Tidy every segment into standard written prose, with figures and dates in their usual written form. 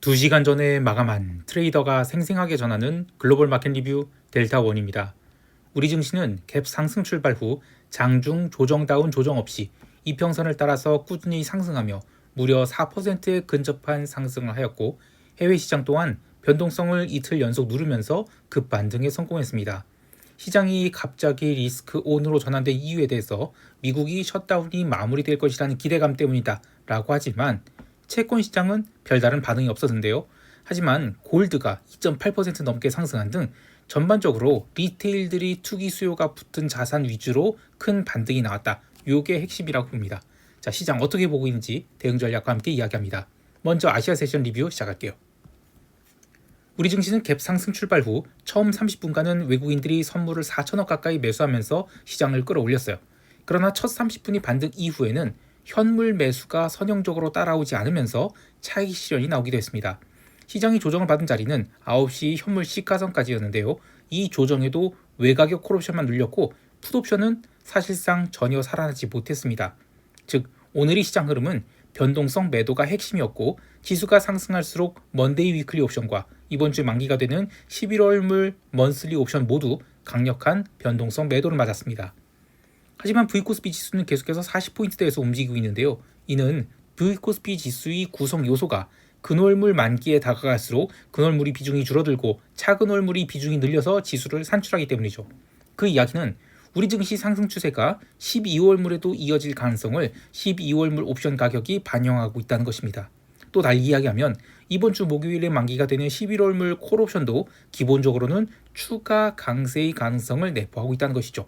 2시간 전에 마감한 트레이더가 생생하게 전하는 글로벌 마켓 리뷰 델타원입니다. 우리 증시는 갭 상승 출발 후 장중 조정다운 조정 없이 이평선을 따라서 꾸준히 상승하며 무려 4%에 근접한 상승을 하였고, 해외 시장 또한 변동성을 이틀 연속 누르면서 급반등에 성공했습니다. 시장이 갑자기 리스크 온으로 전환된 이유에 대해서 미국이 셧다운이 마무리될 것이라는 기대감 때문이다 라고 하지만, 채권 시장은 별다른 반응이 없었는데요. 하지만 골드가 2.8% 넘게 상승한 등 전반적으로 리테일들이 투기 수요가 붙은 자산 위주로 큰 반등이 나왔다. 이게 핵심이라고 봅니다. 자, 시장 어떻게 보고 있는지 대응 전략과 함께 이야기합니다. 먼저 아시아 세션 리뷰 시작할게요. 우리 증시는 갭 상승 출발 후 처음 30분간은 외국인들이 선물을 4천억 가까이 매수하면서 시장을 끌어올렸어요. 그러나 첫 30분이 반등 이후에는 현물 매수가 선형적으로 따라오지 않으면서 차익 실현이 나오기도 했습니다. 시장이 조정을 받은 자리는 9시 현물 시가선까지였는데요. 이 조정에도 외가격 콜옵션만 눌렸고 풋옵션은 사실상 전혀 살아나지 못했습니다. 즉, 오늘의 시장 흐름은 변동성 매도가 핵심이었고, 지수가 상승할수록 먼데이 위클리 옵션과 이번 주 만기가 되는 11월물 먼슬리 옵션 모두 강력한 변동성 매도를 맞았습니다. 하지만 V코스피 지수는 계속해서 40포인트대에서 움직이고 있는데요. 이는 V코스피 지수의 구성 요소가 근월물 만기에 다가갈수록 근월물이 비중이 줄어들고 차근월물이 비중이 늘려서 지수를 산출하기 때문이죠. 그 이야기는 우리 증시 상승 추세가 12월물에도 이어질 가능성을 12월물 옵션 가격이 반영하고 있다는 것입니다. 또 달리 이야기하면 이번 주 목요일에 만기가 되는 11월물 콜옵션도 기본적으로는 추가 강세의 가능성을 내포하고 있다는 것이죠.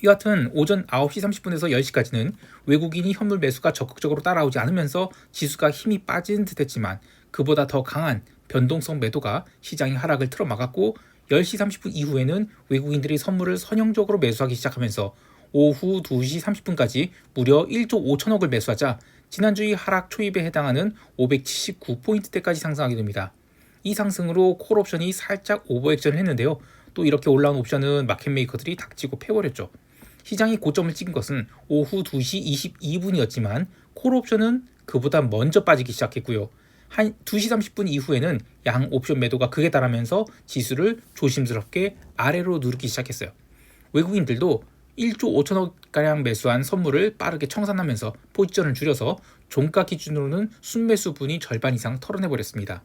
여하튼 오전 9시 30분에서 10시까지는 외국인이 현물 매수가 적극적으로 따라오지 않으면서 지수가 힘이 빠진 듯했지만, 그보다 더 강한 변동성 매도가 시장의 하락을 틀어막았고, 10시 30분 이후에는 외국인들이 선물을 선형적으로 매수하기 시작하면서 오후 2시 30분까지 무려 1조 5천억을 매수하자 지난주의 하락 초입에 해당하는 579포인트대까지 상승하게 됩니다. 이 상승으로 콜옵션이 살짝 오버액션을 했는데요. 또 이렇게 올라온 옵션은 마켓메이커들이 닥치고 패버렸죠. 시장이 고점을 찍은 것은 오후 2시 22분이었지만 콜옵션은 그보다 먼저 빠지기 시작했고요. 한 2시 30분 이후에는 양 옵션 매도가 극에 달하면서 지수를 조심스럽게 아래로 누르기 시작했어요. 외국인들도 1조 5천억가량 매수한 선물을 빠르게 청산하면서 포지션을 줄여서 종가 기준으로는 순매수분이 절반 이상 털어내버렸습니다.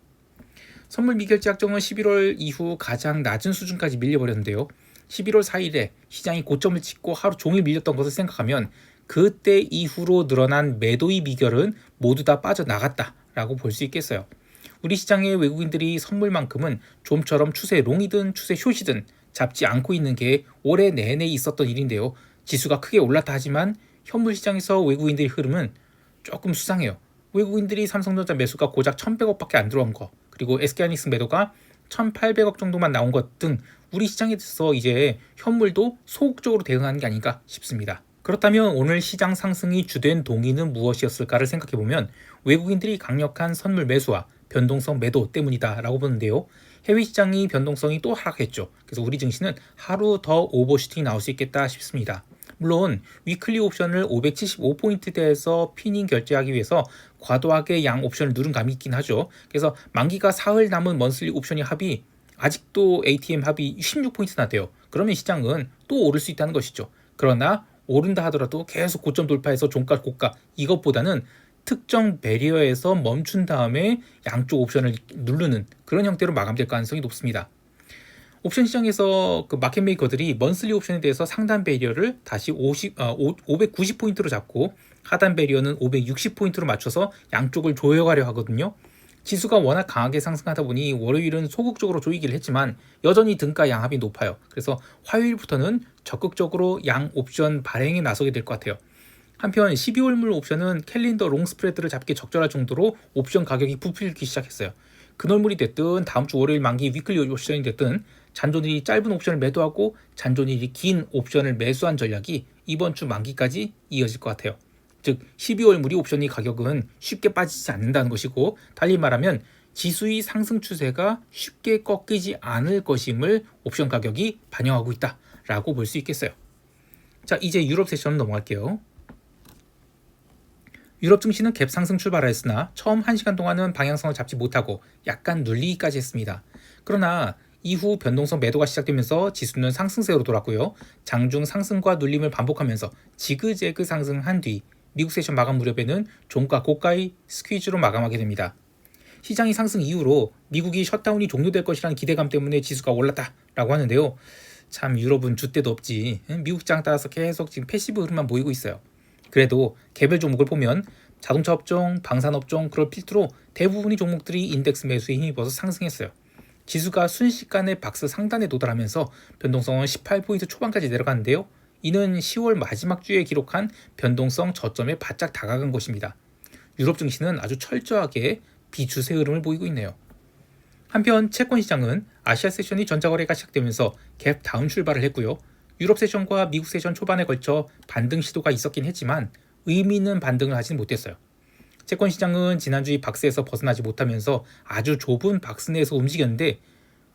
선물 미결제 약정은 11월 이후 가장 낮은 수준까지 밀려버렸는데요. 11월 4일에 시장이 고점을 찍고 하루 종일 밀렸던 것을 생각하면 그때 이후로 늘어난 매도의 미결은 모두 다 빠져나갔다라고 볼 수 있겠어요. 우리 시장의 외국인들이 선물만큼은 좀처럼 추세 롱이든 추세 숏이든 잡지 않고 있는 게 올해 내내 있었던 일인데요. 지수가 크게 올랐다 하지만 현물 시장에서 외국인들의 흐름은 조금 수상해요. 외국인들이 삼성전자 매수가 고작 1,100억밖에 안 들어온 거, 그리고 SK하이닉스 매도가 1,800억 정도만 나온 것 등 우리 시장에서 이제 현물도 소극적으로 대응하는 게 아닌가 싶습니다. 그렇다면 오늘 시장 상승이 주된 동기는 무엇이었을까를 생각해보면 외국인들이 강력한 선물 매수와 변동성 매도 때문이다 라고 보는데요. 해외 시장이 변동성이 또 하락했죠. 그래서 우리 증시는 하루 더 오버슈팅이 나올 수 있겠다 싶습니다. 물론 위클리 옵션을 575포인트대에서 피닝 결제하기 위해서 과도하게 양 옵션을 누른 감이 있긴 하죠. 그래서 만기가 사흘 남은 먼슬리 옵션이 합이 아직도 ATM 합이 16포인트나 돼요. 그러면 시장은 또 오를 수 있다는 것이죠. 그러나 오른다 하더라도 계속 고점 돌파해서 종가 고가, 이것보다는 특정 배리어에서 멈춘 다음에 양쪽 옵션을 누르는 그런 형태로 마감될 가능성이 높습니다. 옵션 시장에서 그 마켓메이커들이 먼슬리 옵션에 대해서 상단 배리어를 다시 590포인트로 잡고 하단 배리어는 560포인트로 맞춰서 양쪽을 조여가려 하거든요. 지수가 워낙 강하게 상승하다 보니 월요일은 소극적으로 조이기를 했지만 여전히 등가 양합이 높아요. 그래서 화요일부터는 적극적으로 양 옵션 발행에 나서게 될 것 같아요. 한편 12월물 옵션은 캘린더 롱 스프레드를 잡기 적절할 정도로 옵션 가격이 부풀기 시작했어요. 근월물이 됐든 다음 주 월요일 만기 위클리 옵션이 됐든 잔존일이 짧은 옵션을 매도하고 잔존일이 긴 옵션을 매수한 전략이 이번 주 만기까지 이어질 것 같아요. 즉 12월물이 옵션의 가격은 쉽게 빠지지 않는다는 것이고, 달리 말하면 지수의 상승 추세가 쉽게 꺾이지 않을 것임을 옵션 가격이 반영하고 있다라고 볼 수 있겠어요. 자, 이제 유럽 세션 넘어갈게요. 유럽 증시는 갭 상승 출발하였으나 처음 1시간 동안은 방향성을 잡지 못하고 약간 눌리기까지 했습니다. 그러나 이후 변동성 매도가 시작되면서 지수는 상승세로 돌았고요. 장중 상승과 눌림을 반복하면서 지그재그 상승한 뒤 미국 세션 마감 무렵에는 종가 고가의 스퀴즈로 마감하게 됩니다. 시장이 상승 이후로 미국이 셧다운이 종료될 것이라는 기대감 때문에 지수가 올랐다라고 하는데요. 참 유럽은 줏대도 없지. 미국 시장 따라서 계속 지금 패시브 흐름만 보이고 있어요. 그래도 개별 종목을 보면 자동차 업종, 방산 업종 그걸 필두로 대부분의 종목들이 인덱스 매수에 힘입어서 상승했어요. 지수가 순식간에 박스 상단에 도달하면서 변동성은 18포인트 초반까지 내려갔는데요. 이는 10월 마지막 주에 기록한 변동성 저점에 바짝 다가간 것입니다. 유럽 증시는 아주 철저하게 비추세 흐름을 보이고 있네요. 한편 채권 시장은 아시아 세션이 전자거래가 시작되면서 갭 다운 출발을 했고요. 유럽 세션과 미국 세션 초반에 걸쳐 반등 시도가 있었긴 했지만 의미 있는 반등을 하진 못했어요. 채권 시장은 지난주의 박스에서 벗어나지 못하면서 아주 좁은 박스 내에서 움직였는데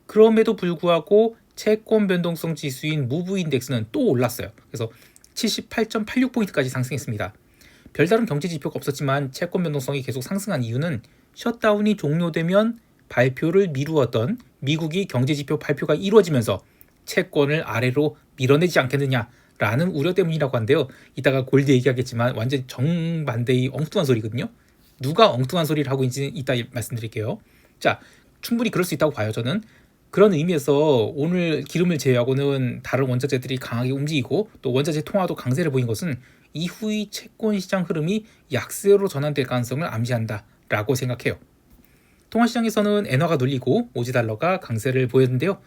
그럼에도 불구하고 채권 변동성 지수인 무브 인덱스는 또 올랐어요. 그래서 78.86포인트까지 상승했습니다. 별다른 경제 지표가 없었지만 채권 변동성이 계속 상승한 이유는 셧다운이 종료되면 발표를 미루었던 미국이 경제 지표 발표가 이루어지면서 채권을 아래로 밀어내지 않겠느냐라는 우려 때문이라고 하는데요. 이따가 골드 얘기하겠지만 완전 정반대의 엉뚱한 소리거든요. 누가 엉뚱한 소리를 하고 있는지 이따 말씀드릴게요. 자, 충분히 그럴 수 있다고 봐요. 저는 그런 의미에서 오늘 기름을 제외하고는 다른 원자재들이 강하게 움직이고 또 원자재 통화도 강세를 보인 것은 이후의 채권 시장 흐름이 약세로 전환될 가능성을 암시한다라고 생각해요. 통화시장에서는 엔화가 눌리고 오지달러가 강세를 보였는데요.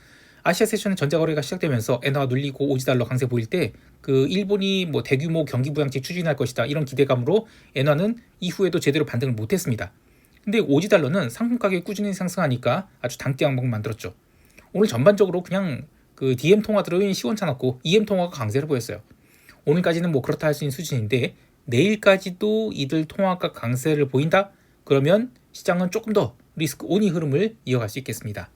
아시아 세션의 전자거래가 시작되면서 엔화가 눌리고 오지달러 강세 보일 때 그 일본이 대규모 경기 부양책 추진할 것이다 이런 기대감으로 엔화는 이후에도 제대로 반등을 못했습니다. 근데 오지달러는 상품 가격이 꾸준히 상승하니까 아주 당대 양봉을 만들었죠. 오늘 전반적으로 그냥 그 DM 통화들은 시원찮았고 EM 통화가 강세를 보였어요. 오늘까지는 그렇다 할 수 있는 수준인데 내일까지도 이들 통화가 강세를 보인다? 그러면 시장은 조금 더 리스크 온의 흐름을 이어갈 수 있겠습니다.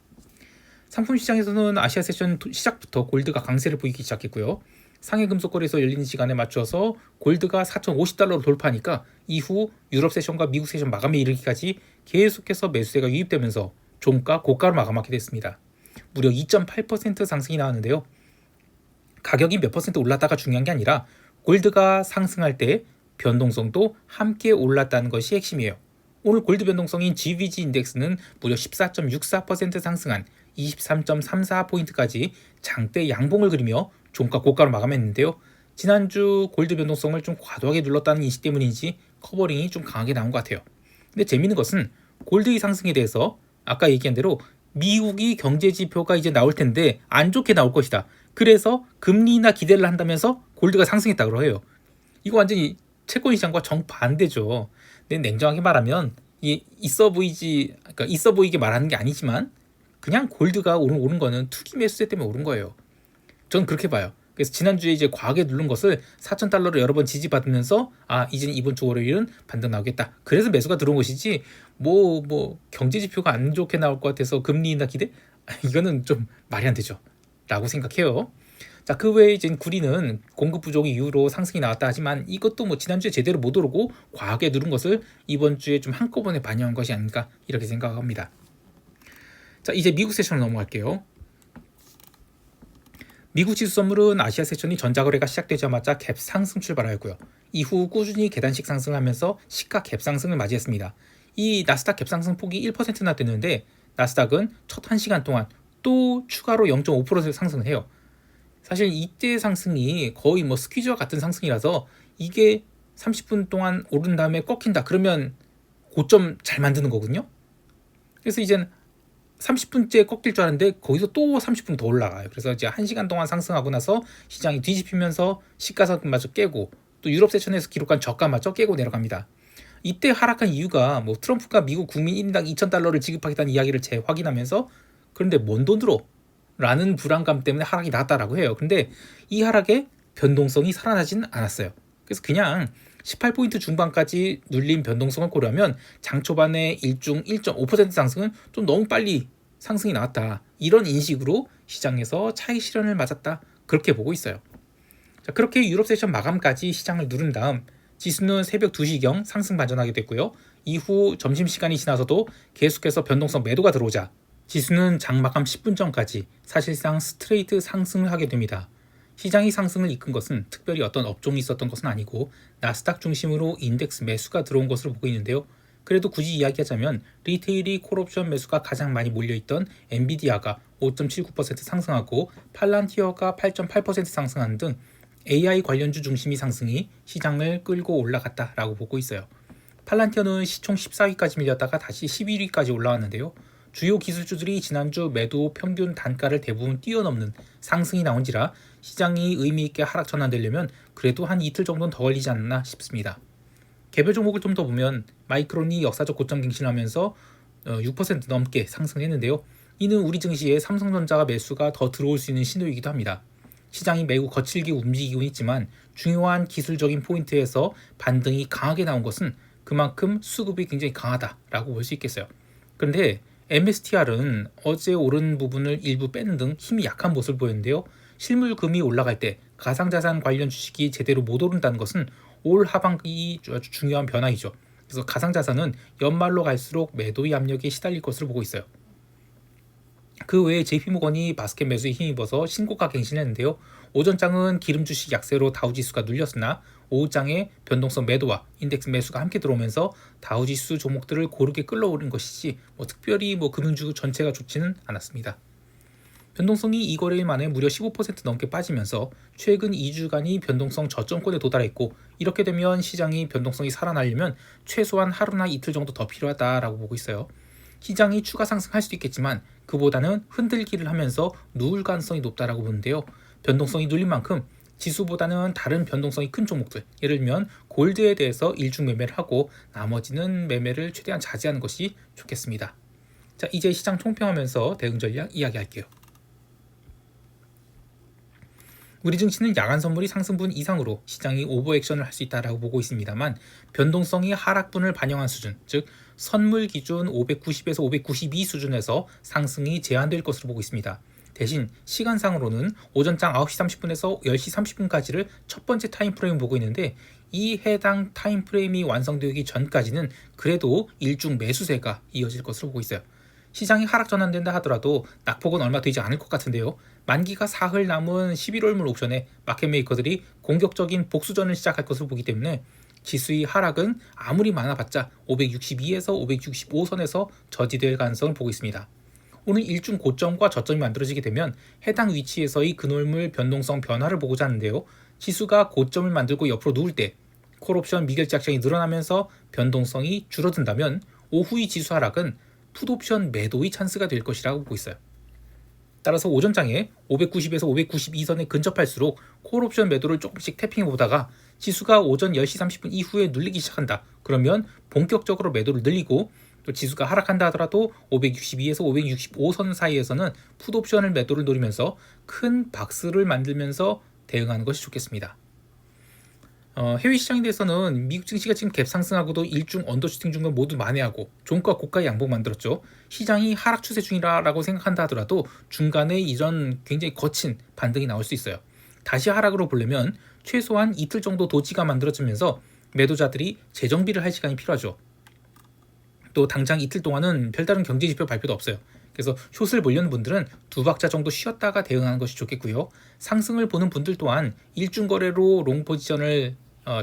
상품 시장에서는 아시아 세션 시작부터 골드가 강세를 보이기 시작했고요. 상해 금속거래소 열리는 시간에 맞춰서 골드가 4,050달러로 돌파하니까 이후 유럽 세션과 미국 세션 마감에 이르기까지 계속해서 매수세가 유입되면서 종가 고가로 마감하게 됐습니다. 무려 2.8% 상승이 나왔는데요. 가격이 몇 퍼센트 올랐다가 중요한 게 아니라 골드가 상승할 때 변동성도 함께 올랐다는 것이 핵심이에요. 오늘 골드 변동성인 GVG 인덱스는 무려 14.64% 상승한 23.34포인트까지 장대 양봉을 그리며 종가 고가로 마감했는데요. 지난주 골드 변동성을 좀 과도하게 눌렀다는 인식 때문인지 커버링이 좀 강하게 나온 것 같아요. 근데 재미있는 것은 골드의 상승에 대해서 아까 얘기한 대로 미국이 경제 지표가 이제 나올 텐데 안 좋게 나올 것이다. 그래서 금리 인하 기대를 한다면서 골드가 상승했다고 해요. 이거 완전히 채권 시장과 정반대죠. 근데 냉정하게 말하면 있어 보이게 말하는 게 아니지만 그냥 골드가 오른 거는 투기 매수세 때문에 오른 거예요. 저는 그렇게 봐요. 그래서 지난주에 이제 과하게 누른 것을 4,000달러를 여러 번 지지받으면서 이제는 이번 주 월요일은 반등 나오겠다. 그래서 매수가 들어온 것이지 경제 지표가 안 좋게 나올 것 같아서 금리 인하 기대? 이거는 좀 말이 안 되죠. 라고 생각해요. 자, 그 외에 이제 구리는 공급 부족 이후로 상승이 나왔다 하지만 이것도 지난주에 제대로 못 오르고 과하게 누른 것을 이번 주에 좀 한꺼번에 반영한 것이 아닌가 이렇게 생각합니다. 자, 이제 미국 세션으로 넘어갈게요. 미국 지수 선물은 아시아 세션이 전자거래가 시작되자마자 갭 상승 출발하였고요. 이후 꾸준히 계단식 상승하면서 시가 갭 상승을 맞이했습니다. 이 나스닥 갭 상승 폭이 1%나 됐는데 나스닥은 첫 1시간 동안 또 추가로 0.5% 상승을 해요. 사실 이때 상승이 거의 스퀴즈와 같은 상승이라서 이게 30분 동안 오른 다음에 꺾인다. 그러면 고점 잘 만드는 거거든요. 그래서 이젠 30분째 꺾일 줄 알았는데 거기서 또 30분 더 올라가요. 그래서 이제 1시간 동안 상승하고 나서 시장이 뒤집히면서 시가상승마저 깨고 또 유럽 세션에서 기록한 저가마저 깨고 내려갑니다. 이때 하락한 이유가 트럼프가 미국 국민 1인당 2,000달러를 지급하겠다는 이야기를 재확인하면서 그런데 뭔 돈으로? 라는 불안감 때문에 하락이 나왔다라고 해요. 근데 이 하락의 변동성이 살아나진 않았어요. 그래서 그냥 18포인트 중반까지 눌린 변동성을 고려하면 장 초반에 1.5% 상승은 좀 너무 빨리 상승이 나왔다. 이런 인식으로 시장에서 차익 실현을 맞았다. 그렇게 보고 있어요. 자, 그렇게 유럽 세션 마감까지 시장을 누른 다음 지수는 새벽 2시경 상승 반전하게 됐고요. 이후 점심시간이 지나서도 계속해서 변동성 매도가 들어오자 지수는 장 마감 10분 전까지 사실상 스트레이트 상승을 하게 됩니다. 시장이 상승을 이끈 것은 특별히 어떤 업종이 있었던 것은 아니고 나스닥 중심으로 인덱스 매수가 들어온 것으로 보고 있는데요. 그래도 굳이 이야기하자면 리테일이 콜옵션 매수가 가장 많이 몰려있던 엔비디아가 5.79% 상승하고 팔란티어가 8.8% 상승하는 등 AI 관련주 중심의 상승이 시장을 끌고 올라갔다라고 보고 있어요. 팔란티어는 시총 14위까지 밀렸다가 다시 11위까지 올라왔는데요. 주요 기술주들이 지난주 매도 평균 단가를 대부분 뛰어넘는 상승이 나온지라 시장이 의미있게 하락 전환되려면 그래도 한 이틀 정도는 더 걸리지 않나 싶습니다. 개별 종목을 좀 더 보면 마이크론이 역사적 고점 갱신하면서 6% 넘게 상승했는데요. 이는 우리 증시에 삼성전자가 매수가 더 들어올 수 있는 신호이기도 합니다. 시장이 매우 거칠게 움직이고 있지만 중요한 기술적인 포인트에서 반등이 강하게 나온 것은 그만큼 수급이 굉장히 강하다라고 볼 수 있겠어요. 그런데 MSTR은 어제 오른 부분을 일부 빼는 등 힘이 약한 모습을 보였는데요. 실물금이 올라갈 때 가상자산 관련 주식이 제대로 못 오른다는 것은 올 하반기 아주 중요한 변화이죠. 그래서 가상자산은 연말로 갈수록 매도의 압력에 시달릴 것으로 보고 있어요. 그 외에 JP모건이 바스켓 매수에 힘입어서 신고가 갱신했는데요. 오전장은 기름 주식 약세로 다우지수가 눌렸으나 오후장에 변동성 매도와 인덱스 매수가 함께 들어오면서 다우지수 종목들을 고르게 끌어오른 것이지 특별히 금융주 전체가 좋지는 않았습니다. 변동성이 이 거래일 만에 무려 15% 넘게 빠지면서 최근 2주간이 변동성 저점권에 도달했고 이렇게 되면 시장이 변동성이 살아나려면 최소한 하루나 이틀 정도 더 필요하다라고 보고 있어요. 시장이 추가 상승할 수도 있겠지만 그보다는 흔들기를 하면서 누울 가능성이 높다라고 보는데요. 변동성이 눌린 만큼 지수보다는 다른 변동성이 큰 종목들, 예를 들면 골드에 대해서 일중 매매를 하고 나머지는 매매를 최대한 자제하는 것이 좋겠습니다. 자, 이제 시장 총평하면서 대응 전략 이야기할게요. 우리 증시는 야간 선물이 상승분 이상으로 시장이 오버액션을 할 수 있다라고 보고 있습니다만 변동성이 하락분을 반영한 수준, 즉 선물 기준 590에서 592 수준에서 상승이 제한될 것으로 보고 있습니다. 대신 시간상으로는 오전장 9시 30분에서 10시 30분까지를 첫 번째 타임프레임 보고 있는데 이 해당 타임프레임이 완성되기 전까지는 그래도 일중 매수세가 이어질 것으로 보고 있어요. 시장이 하락 전환된다 하더라도 낙폭은 얼마 되지 않을 것 같은데요. 만기가 사흘 남은 11월물 옵션에 마켓메이커들이 공격적인 복수전을 시작할 것으로 보기 때문에 지수의 하락은 아무리 많아봤자 562에서 565선에서 저지될 가능성을 보고 있습니다. 오늘 일중 고점과 저점이 만들어지게 되면 해당 위치에서의 근월물 변동성 변화를 보고자 하는데요. 지수가 고점을 만들고 옆으로 누울 때 콜옵션 미결제 약정이 늘어나면서 변동성이 줄어든다면 오후의 지수 하락은 풋옵션 매도의 찬스가 될 것이라고 보고 있어요. 따라서 오전장에 590에서 592선에 근접할수록 콜옵션 매도를 조금씩 태핑해보다가 지수가 오전 10시 30분 이후에 눌리기 시작한다. 그러면 본격적으로 매도를 늘리고 또 지수가 하락한다 하더라도 562에서 565선 사이에서는 풋옵션을 매도를 노리면서 큰 박스를 만들면서 대응하는 것이 좋겠습니다. 해외 시장에 대해서는 미국 증시가 지금 갭 상승하고도 일중 언더슈팅 중은 모두 만회하고 종가 고가 양봉 만들었죠. 시장이 하락 추세 중이라고 생각한다 하더라도 중간에 이런 굉장히 거친 반등이 나올 수 있어요. 다시 하락으로 보려면 최소한 이틀 정도 도지가 만들어지면서 매도자들이 재정비를 할 시간이 필요하죠. 또 당장 이틀 동안은 별다른 경제지표 발표도 없어요. 그래서 숏을 보려는 분들은 두 박자 정도 쉬었다가 대응하는 것이 좋겠고요. 상승을 보는 분들 또한 일중 거래로 롱 포지션을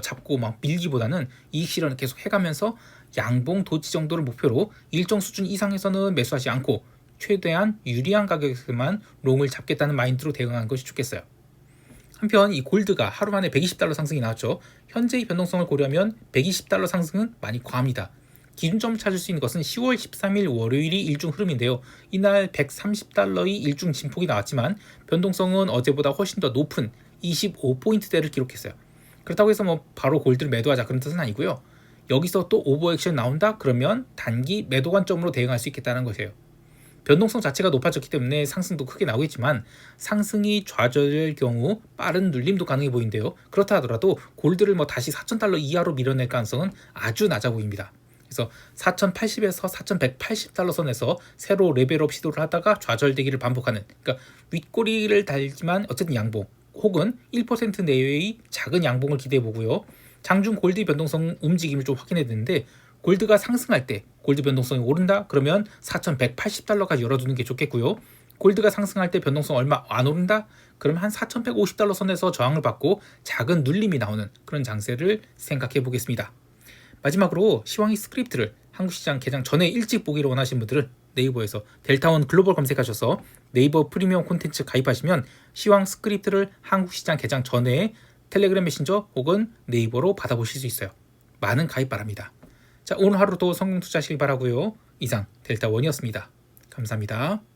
잡고 막 밀기보다는 이익 실현을 계속 해가면서 양봉 도치 정도를 목표로 일정 수준 이상에서는 매수하지 않고 최대한 유리한 가격에서만 롱을 잡겠다는 마인드로 대응하는 것이 좋겠어요. 한편 이 골드가 하루 만에 $120 상승이 나왔죠. 현재의 변동성을 고려하면 $120 상승은 많이 과합니다. 기준점을 찾을 수 있는 것은 10월 13일 월요일이 일중 흐름인데요. 이날 $130의 일중 진폭이 나왔지만 변동성은 어제보다 훨씬 더 높은 25포인트대를 기록했어요. 그렇다고 해서 바로 골드를 매도하자 그런 뜻은 아니고요. 여기서 또 오버액션 나온다? 그러면 단기 매도 관점으로 대응할 수 있겠다는 것이에요. 변동성 자체가 높아졌기 때문에 상승도 크게 나오겠지만 상승이 좌절될 경우 빠른 눌림도 가능해 보이는데요. 그렇다 하더라도 골드를 다시 $4,000 이하로 밀어낼 가능성은 아주 낮아 보입니다. 그래서 4,080에서 4,180달러 선에서 새로 레벨업 시도를 하다가 좌절되기를 반복하는, 그러니까 윗꼬리를 달지만 어쨌든 양봉 혹은 1% 내외의 작은 양봉을 기대해 보고요. 장중 골드 변동성 움직임을 좀 확인해야 되는데, 골드가 상승할 때 골드 변동성이 오른다? 그러면 4,180달러까지 열어두는 게 좋겠고요. 골드가 상승할 때 변동성 얼마 안 오른다? 그럼 한 4,150달러 선에서 저항을 받고 작은 눌림이 나오는 그런 장세를 생각해 보겠습니다. 마지막으로 시황이 스크립트를 한국 시장 개장 전에 일찍 보기를 원하시는 분들은 네이버에서 델타원 글로벌 검색하셔서 네이버 프리미엄 콘텐츠 가입하시면 시황 스크립트를 한국 시장 개장 전에 텔레그램 메신저 혹은 네이버로 받아보실 수 있어요. 많은 가입 바랍니다. 자, 오늘 하루도 성공 투자하시길 바라고요. 이상 델타원이었습니다. 감사합니다.